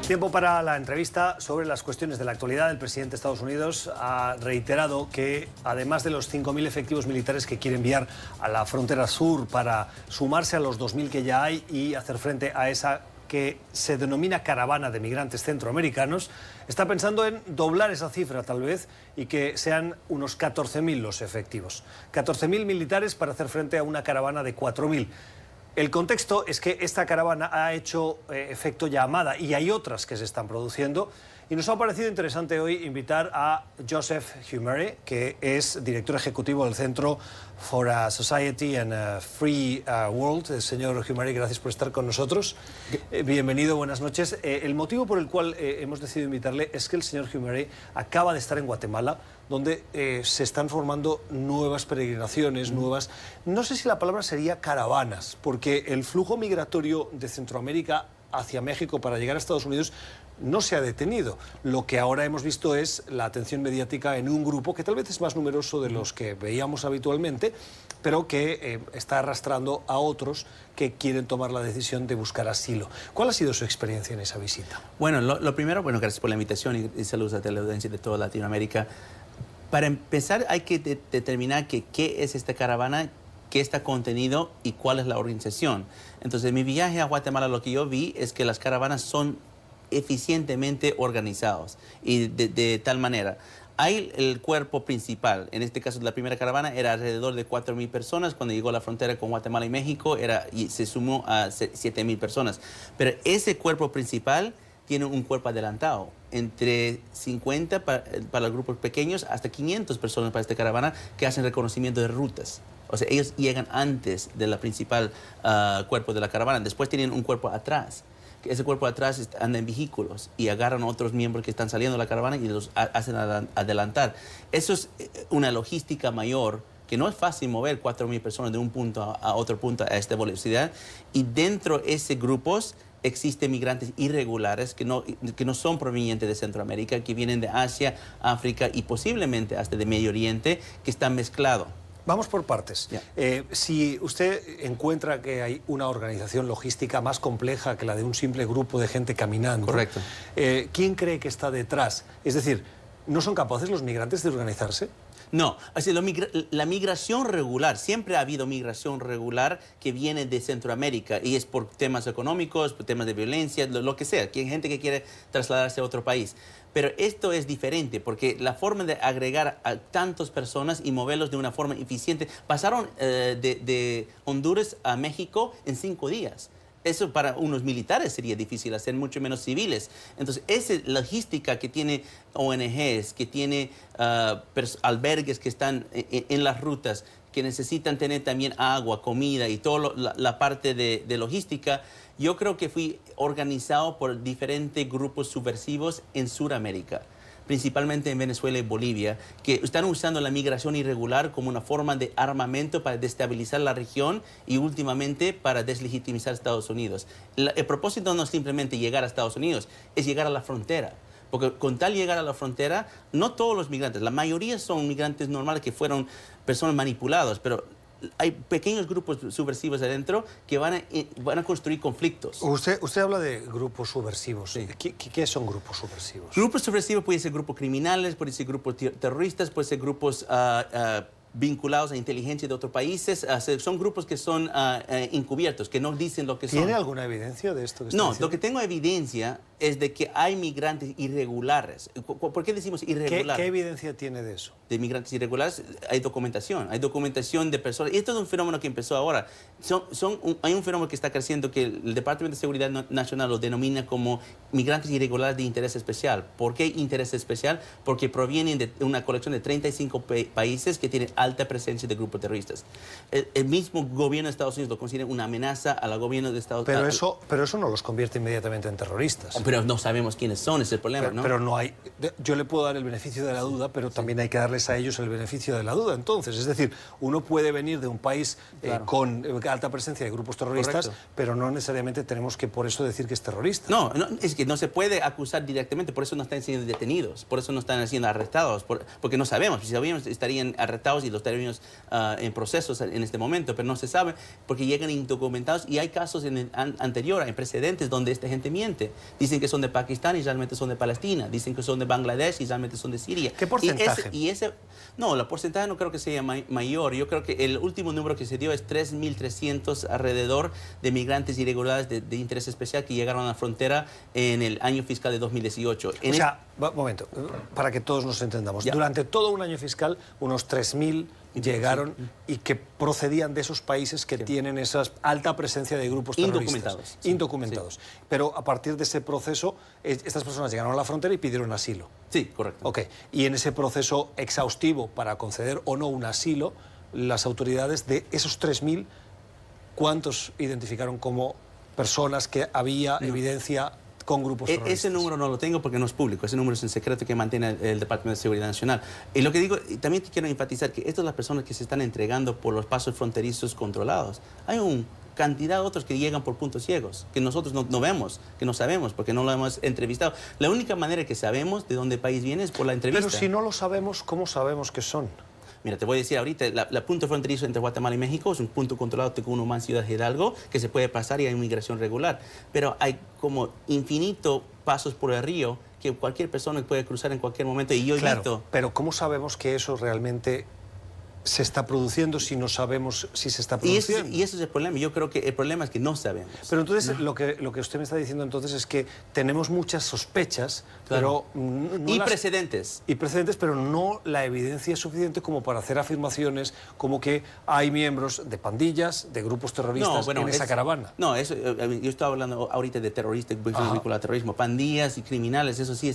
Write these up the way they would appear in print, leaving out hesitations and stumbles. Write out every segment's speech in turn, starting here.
Tiempo para la entrevista sobre las cuestiones de la actualidad. El presidente de Estados Unidos ha reiterado que, además de los 5.000 efectivos militares que quiere enviar a la frontera sur para sumarse a los 2.000 que ya hay y hacer frente a esa que se denomina caravana de migrantes centroamericanos, está pensando en doblar esa cifra tal vez y que sean unos 14.000 los efectivos. 14.000 militares para hacer frente a una caravana de 4.000. El contexto es que esta caravana ha hecho efecto llamada y hay otras que se están produciendo. Y nos ha parecido interesante hoy invitar a Joseph Humere, que es director ejecutivo del Centro for a Society and a Free World. Señor Humere, gracias por estar con nosotros. Bienvenido, buenas noches. El motivo por el cual hemos decidido invitarle es que el señor Humere acaba de estar en Guatemala, donde se están formando nuevas peregrinaciones, nuevas... No sé si la palabra sería caravanas, porque el flujo migratorio de Centroamérica hacia México para llegar a Estados Unidos no se ha detenido. Lo que ahora hemos visto es la atención mediática en un grupo que tal vez es más numeroso de los que veíamos habitualmente, pero que está arrastrando a otros que quieren tomar la decisión de buscar asilo. ¿Cuál ha sido su experiencia en esa visita? Bueno, lo primero, gracias por la invitación y saludos a la audiencia de toda Latinoamérica. Para empezar, hay que determinar qué es esta caravana, qué está contenido y cuál es la organización. Entonces, en mi viaje a Guatemala lo que yo vi es que las caravanas son eficientemente organizados y de tal manera. Hay el cuerpo principal, en este caso la primera caravana era alrededor de 4.000 personas, cuando llegó a la frontera con Guatemala y México y se sumó a 7.000 personas. Pero ese cuerpo principal tiene un cuerpo adelantado, entre 50 para los grupos pequeños hasta 500 personas para esta caravana que hacen reconocimiento de rutas. O sea, ellos llegan antes de la principal cuerpo de la caravana, después tienen un cuerpo atrás. Ese cuerpo atrás anda en vehículos y agarran a otros miembros que están saliendo de la caravana y los hacen adelantar. Eso es una logística mayor, que no es fácil mover 4.000 personas de un punto a otro punto a esta velocidad. Y dentro de ese grupos existen migrantes irregulares que no son provenientes de Centroamérica, que vienen de Asia, África y posiblemente hasta de Medio Oriente, que están mezclados. Vamos por partes. Si usted encuentra que hay una organización logística más compleja que la de un simple grupo de gente caminando, correcto, ¿quién cree que está detrás? Es decir, ¿no son capaces los migrantes de organizarse? No, así, la migración regular, siempre ha habido migración regular que viene de Centroamérica y es por temas económicos, por temas de violencia, lo que sea, que hay gente que quiere trasladarse a otro país. Pero esto es diferente porque la forma de agregar a tantas personas y moverlos de una forma eficiente, pasaron de Honduras a México en 5 días. Eso para unos militares sería difícil hacer, mucho menos civiles. Entonces, esa logística que tiene ONGs, que tiene albergues que están en las rutas, que necesitan tener también agua, comida y toda la parte de logística, yo creo que fui organizado por diferentes grupos subversivos en Sudamérica, principalmente en Venezuela y Bolivia, que están usando la migración irregular como una forma de armamento para destabilizar la región y últimamente para deslegitimizar a Estados Unidos. El propósito no es simplemente llegar a Estados Unidos, es llegar a la frontera. Porque con tal llegar a la frontera, no todos los migrantes, la mayoría son migrantes normales que fueron personas manipuladas, pero hay pequeños grupos subversivos adentro que van a construir conflictos. Usted habla de grupos subversivos. Sí. ¿Qué son grupos subversivos? Grupos subversivos pueden ser grupos criminales, pueden ser grupos terroristas, pueden ser grupos vinculados a inteligencia de otros países. Son grupos que son encubiertos, que no dicen lo que son. ¿Tiene alguna evidencia de esto que está No, diciendo? lo que tengo evidencia es de que hay migrantes irregulares. ¿Por qué decimos irregular? ¿Qué evidencia tiene de eso? De migrantes irregulares hay documentación de personas. Y esto es un fenómeno que empezó ahora. Hay un fenómeno que está creciendo que el Departamento de Seguridad Nacional lo denomina como migrantes irregulares de interés especial. ¿Por qué interés especial? Porque provienen de una colección de 35 países que tienen alta presencia de grupos terroristas. El mismo gobierno de Estados Unidos lo considera una amenaza al gobierno de Estados Unidos. Pero eso no los convierte inmediatamente en terroristas. Pero no sabemos quiénes son, ese es el problema, ¿no? Pero no hay... Yo le puedo dar el beneficio de la duda, pero también hay que darles a ellos el beneficio de la duda. Entonces, es decir, uno puede venir de un país con alta presencia de grupos terroristas, correcto, pero no necesariamente tenemos que por eso decir que es terrorista. No, es que no se puede acusar directamente, por eso no están siendo detenidos, por eso no están siendo arrestados, porque no sabemos. Si sabíamos, estarían arrestados y los términos en procesos en este momento, pero no se sabe porque llegan indocumentados y hay casos anteriores, hay precedentes donde esta gente miente. Dicen que son de Pakistán y realmente son de Palestina. Dicen que son de Bangladesh y realmente son de Siria. ¿Qué porcentaje? No, el porcentaje no creo que sea mayor. Yo creo que el último número que se dio es 3.300 alrededor de migrantes irregulares de interés especial que llegaron a la frontera en el año fiscal de 2018. Un momento, para que todos nos entendamos. Durante todo un año fiscal, unos 3.000 llegaron y que procedían de esos países que tienen esa alta presencia de grupos terroristas. Indocumentados. Sí. Pero a partir de ese proceso, estas personas llegaron a la frontera y pidieron asilo. Sí, correcto. Ok. Y en ese proceso exhaustivo para conceder o no un asilo, las autoridades de esos 3.000, ¿cuántos identificaron como personas que había evidencia con grupos terroristas? Ese número no lo tengo porque no es público, ese número es en secreto que mantiene el Departamento de Seguridad Nacional. Y lo que digo, y también quiero enfatizar que estas son las personas que se están entregando por los pasos fronterizos controlados. Hay una cantidad de otros que llegan por puntos ciegos, que nosotros no vemos, que no sabemos, porque no lo hemos entrevistado. La única manera que sabemos de dónde país viene es por la entrevista. Pero si no lo sabemos, ¿cómo sabemos que son? Mira, te voy a decir ahorita, la punto fronterizo entre Guatemala y México es un punto controlado de Cunumán, Ciudad Hidalgo, que se puede pasar y hay inmigración regular. Pero hay como infinito pasos por el río que cualquier persona puede cruzar en cualquier momento. Y yo evito... Pero ¿cómo sabemos que eso realmente se está produciendo si no sabemos si se está produciendo? Y ese es el problema. Yo creo que el problema es que no sabemos. Pero entonces lo que usted me está diciendo entonces es que tenemos muchas sospechas, claro, pero no y precedentes. Y precedentes, pero no la evidencia suficiente como para hacer afirmaciones como que hay miembros de pandillas, de grupos terroristas en esa caravana. No, yo estaba hablando ahorita de terroristas vinculado al terrorismo, pandillas y criminales, eso sí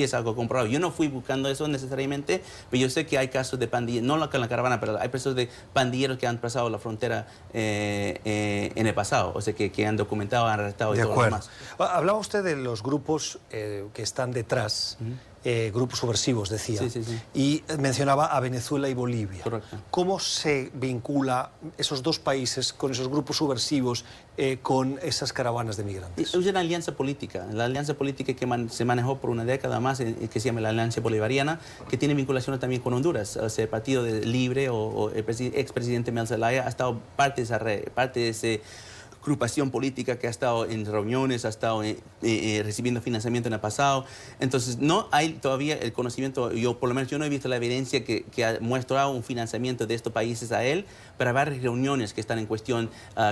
es algo comprobado. Yo no fui buscando eso necesariamente, pero yo sé que hay casos de pandillas, no con la caravana, pero hay personas de pandilleros que han pasado la frontera en el pasado, o sea, que han documentado, han arrestado y todo lo demás. Hablaba usted de los grupos que están detrás, grupos subversivos, decía, y mencionaba a Venezuela y Bolivia. Correcto. ¿Cómo se vincula esos dos países con esos grupos subversivos, con esas caravanas de migrantes? Es una alianza política, la alianza política que se manejó por una década más, que se llama la Alianza Bolivariana, que tiene vinculación también con Honduras. O sea, el Partido Libre o el expresidente Mel Zelaya ha estado parte de esa agrupación política que ha estado en reuniones, ha estado recibiendo financiamiento en el pasado. Entonces, no hay todavía el conocimiento, por lo menos yo no he visto la evidencia que ha mostrado un financiamiento de estos países a él para varias reuniones que están en cuestión,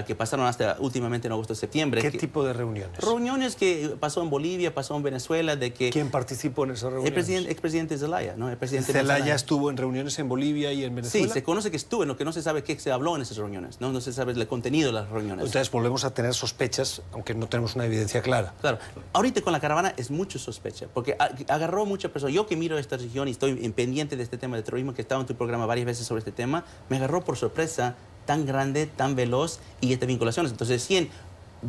que pasaron hasta últimamente en agosto-septiembre. ¿Qué tipo de reuniones? Reuniones que pasó en Bolivia, pasó en Venezuela, de que... ¿Quién participó en esas reuniones? El expresidente Zelaya, ¿no? ¿Zelaya estuvo en reuniones en Bolivia y en Venezuela? Sí, se conoce que estuvo, lo que no se sabe qué se habló en esas reuniones, ¿no? No se sabe el contenido de las reuniones. Entonces volvemos a tener sospechas, aunque no tenemos una evidencia clara. Claro. Ahorita con la caravana es mucho sospecha, porque agarró muchas personas. Yo que miro esta región y estoy pendiente de este tema de terrorismo, que he estado en tu programa varias veces sobre este tema, me agarró por sorpresa tan grande, tan veloz y estas vinculaciones. Entonces, recién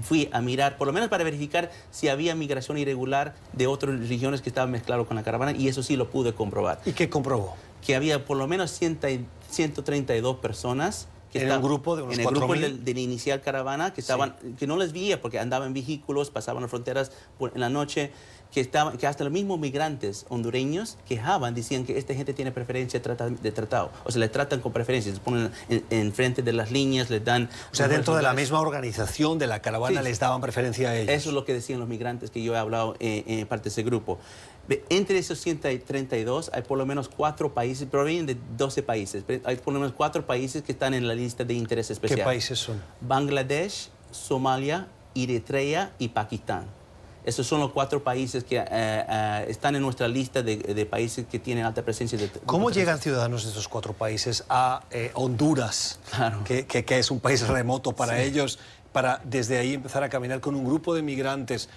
fui a mirar, por lo menos para verificar si había migración irregular de otras regiones que estaban mezcladas con la caravana, y eso sí lo pude comprobar. ¿Y qué comprobó? Que había por lo menos 132 personas en un grupo de unos 4.000. En el grupo de la inicial caravana, que estaban, que no les veía porque andaban en vehículos, pasaban las fronteras en la noche, que hasta los mismos migrantes hondureños quejaban, decían que esta gente tiene preferencia de tratado. O sea, le tratan con preferencia, les ponen en frente de las líneas, les dan... O sea, dentro de la misma organización de la caravana les daban preferencia a ellos. Eso es lo que decían los migrantes que yo he hablado en parte de ese grupo. Entre esos 132 hay por lo menos 4 países, provienen de 12 países, hay por lo menos 4 países que están en la lista de interés especial. ¿Qué países son? Bangladesh, Somalia, Eritrea y Pakistán. Esos son los 4 países que están en nuestra lista de países que tienen alta presencia. ¿Cómo llegan ciudadanos de esos 4 países a Honduras, claro, que es un país remoto para ellos, para desde ahí empezar a caminar con un grupo de migrantes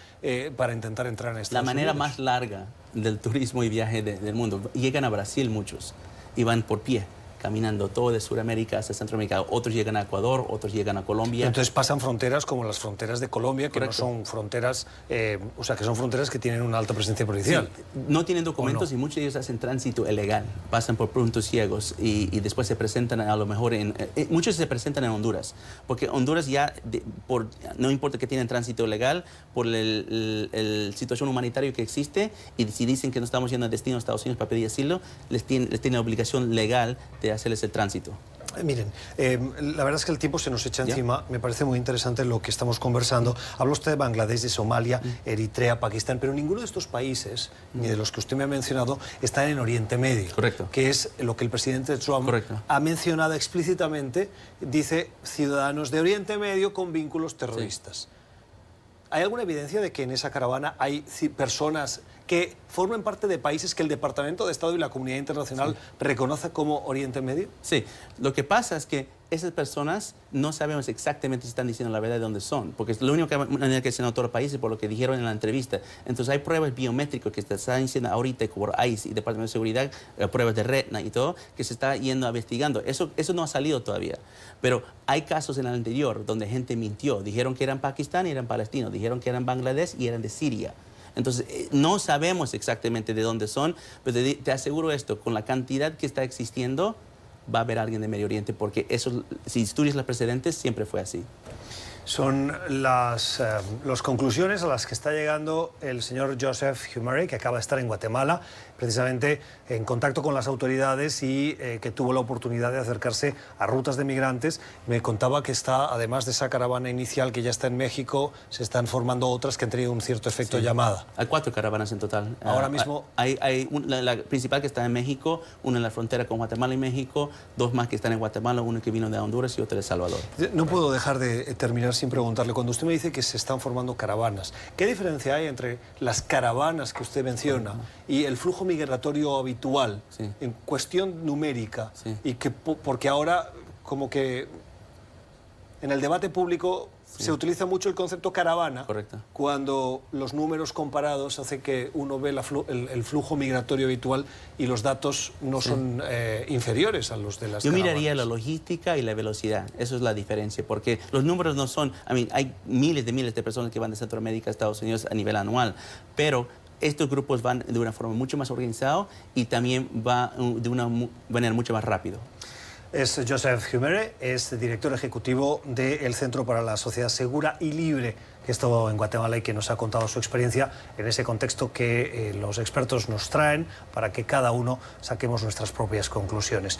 para intentar entrar en Estados Unidos? La manera más larga del turismo y viaje del mundo. Llegan a Brasil muchos y van por pie, caminando todo de Sudamérica hasta Centroamérica. Otros llegan a Ecuador, otros llegan a Colombia. Entonces pasan fronteras como las fronteras de Colombia, que correcto, no son fronteras, o sea, que son fronteras que tienen una alta presencia policial. Sí, no tienen documentos y muchos de ellos hacen tránsito ilegal, pasan por puntos ciegos y después se presentan a lo mejor muchos se presentan en Honduras, porque Honduras ya, no importa que tienen tránsito ilegal, por la situación humanitaria que existe, y si dicen que no estamos yendo a destino a Estados Unidos para pedir asilo, les tiene la obligación legal de hacerles el tránsito. Miren, la verdad es que el tiempo se nos echa encima. Me parece muy interesante lo que estamos conversando. Habla usted de Bangladesh, de Somalia, Eritrea, Pakistán, pero ninguno de estos países, ni de los que usted me ha mencionado, están en Oriente Medio. Correcto. Que es lo que el presidente Trump ha mencionado explícitamente. Dice ciudadanos de Oriente Medio con vínculos terroristas. Sí. ¿Hay alguna evidencia de que en esa caravana hay personas que formen parte de países que el Departamento de Estado y la comunidad internacional reconoce como Oriente Medio? Sí, lo que pasa es que esas personas no sabemos exactamente si están diciendo la verdad de dónde son, porque es lo único que dicen a todos los países por lo que dijeron en la entrevista. Entonces hay pruebas biométricas que se están diciendo ahorita por ICE y Departamento de Seguridad, pruebas de retina y todo, que se está yendo investigando. Eso no ha salido todavía. Pero hay casos en el anterior donde gente mintió. Dijeron que eran Pakistán y eran palestinos. Dijeron que eran Bangladesh y eran de Siria. Entonces, no sabemos exactamente de dónde son, pero te aseguro esto, con la cantidad que está existiendo, va a haber alguien de Medio Oriente, porque eso, si estudias los precedentes, siempre fue así. Son las conclusiones a las que está llegando el señor Joseph Humere, que acaba de estar en Guatemala, precisamente en contacto con las autoridades y que tuvo la oportunidad de acercarse a rutas de migrantes. Me contaba que está, además de esa caravana inicial que ya está en México, se están formando otras que han tenido un cierto efecto llamada. Hay 4 caravanas en total. Ahora mismo... Hay la principal que está en México, una en la frontera con Guatemala y México, 2 más que están en Guatemala, una que vino de Honduras y otra de El Salvador. No puedo dejar de terminar sin preguntarle, cuando usted me dice que se están formando caravanas, ¿qué diferencia hay entre las caravanas que usted menciona y el flujo migratorio habitual en cuestión numérica? Y que porque ahora como que en el debate público se utiliza mucho el concepto caravana. Correcto. Cuando los números comparados hacen que uno ve el flujo migratorio habitual y los datos no son inferiores a los de las caravanas. Yo miraría la logística y la velocidad. Eso es la diferencia, porque los números no son... hay miles de personas que van de Centroamérica a Estados Unidos a nivel anual, pero estos grupos van de una forma mucho más organizada y también va de una manera mucho más rápido. Es Joseph Humere, es director ejecutivo del Centro para la Sociedad Segura y Libre, que estuvo en Guatemala y que nos ha contado su experiencia en ese contexto que los expertos nos traen para que cada uno saquemos nuestras propias conclusiones.